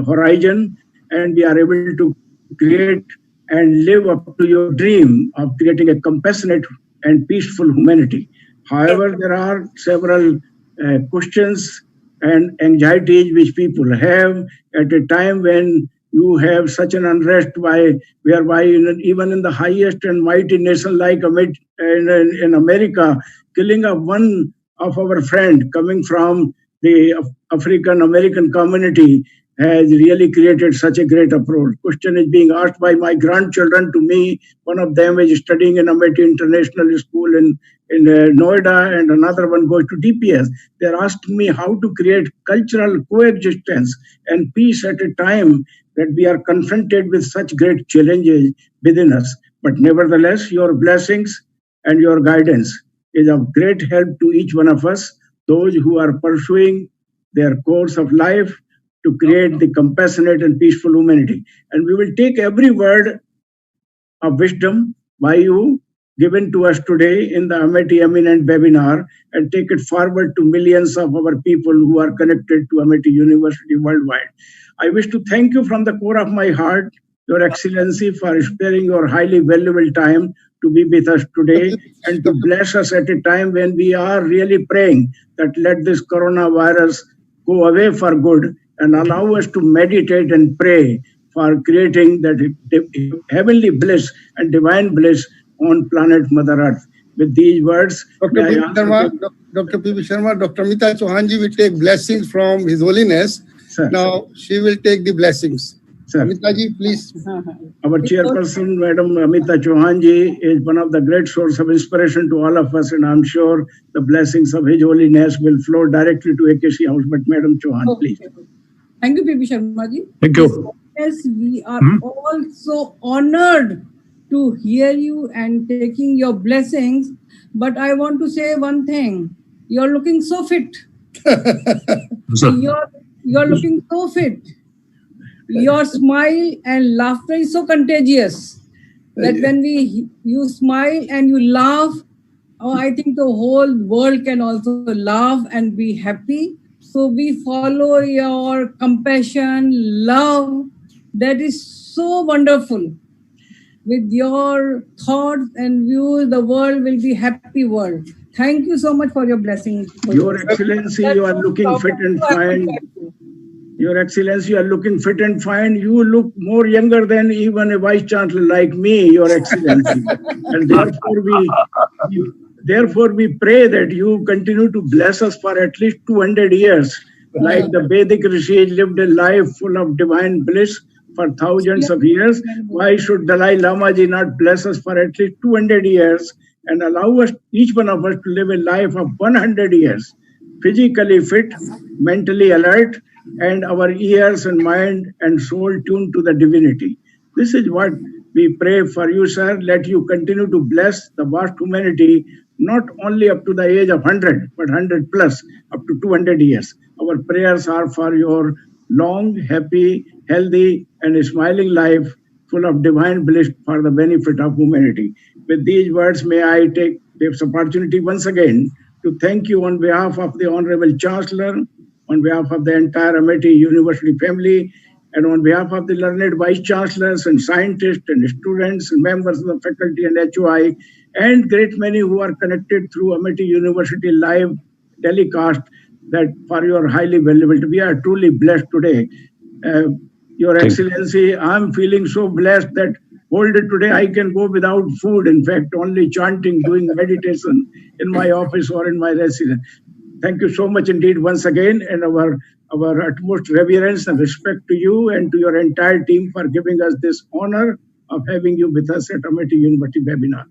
horizon, and we are able to create and live up to your dream of creating a compassionate and peaceful humanity. However, there are several questions and anxieties which people have at a time when you have such an unrest whereby even in the highest and mighty nation like in America, killing of one of our friend coming from the African American community has really created such a great uproar. Question is being asked by my grandchildren to me. One of them is studying in Amity International School in Noida, and another one goes to DPS. They're asking me how to create cultural coexistence and peace at a time that we are confronted with such great challenges within us. But nevertheless, your blessings and your guidance is of great help to each one of us, those who are pursuing their course of life to create the compassionate and peaceful humanity. And we will take every word of wisdom by you given to us today in the Amity Eminent webinar and take it forward to millions of our people who are connected to Amity University worldwide. I wish to thank you from the core of my heart, Your Excellency, for sparing your highly valuable time to be with us today and to bless us at a time when we are really praying that let this coronavirus go away for good and allow us to meditate and pray for creating that heavenly bliss and divine bliss on planet Mother Earth. With these words, Dr. P.B. Sharma, Dr. Amita Chauhanji will take blessings from His Holiness. Sir. Now she will take the blessings. Sir. Amitaji, please. Our chairperson, Madam Amita Chauhanji, is one of the great source of inspiration to all of us, and I'm sure the blessings of His Holiness will flow directly to AKC House. But Madam Chauhan, please. Thank you, P.B. Sharma ji. Thank you. Yes, we are all so honored to hear you and taking your blessings. But I want to say one thing. You're looking so fit. You're looking so fit. Your smile and laughter is so contagious that when you smile and you laugh, I think the whole world can also laugh and be happy. So we follow your compassion, love, That is so wonderful. With your thoughts and views, the world will be happy world. Thank you so much for your blessing. Your Excellency, you are looking fit and fine. Your Excellency, you are looking fit and fine. You look more younger than even a Vice Chancellor like me, Your Excellency. And therefore we pray that you continue to bless us for at least 200 years. Like the Vedic rishis lived a life full of divine bliss for thousands of years. Why should Dalai Lama ji not bless us for at least 200 years and allow us, each one of us, to live a life of 100 years, physically fit, mentally alert, and our ears and mind and soul tuned to the divinity. This is what we pray for you, sir. Let you continue to bless the vast humanity, not only up to the age of 100, but 100 plus, up to 200 years. Our prayers are for your long, happy, healthy, and smiling life full of divine bliss for the benefit of humanity. With these words, may I take this opportunity once again to thank you on behalf of the Honorable Chancellor, on behalf of the entire Amity University family, and on behalf of the learned Vice Chancellors and scientists and students and members of the faculty and HOI, and great many who are connected through Amity University live telecast, that for your highly valuable. We are truly blessed today. Your Excellency, I'm feeling so blessed that whole day today I can go without food. In fact, only chanting, doing meditation in my office or in my residence. Thank you so much indeed once again, and our utmost reverence and respect to you and to your entire team for giving us this honor of having you with us at Amity University webinar.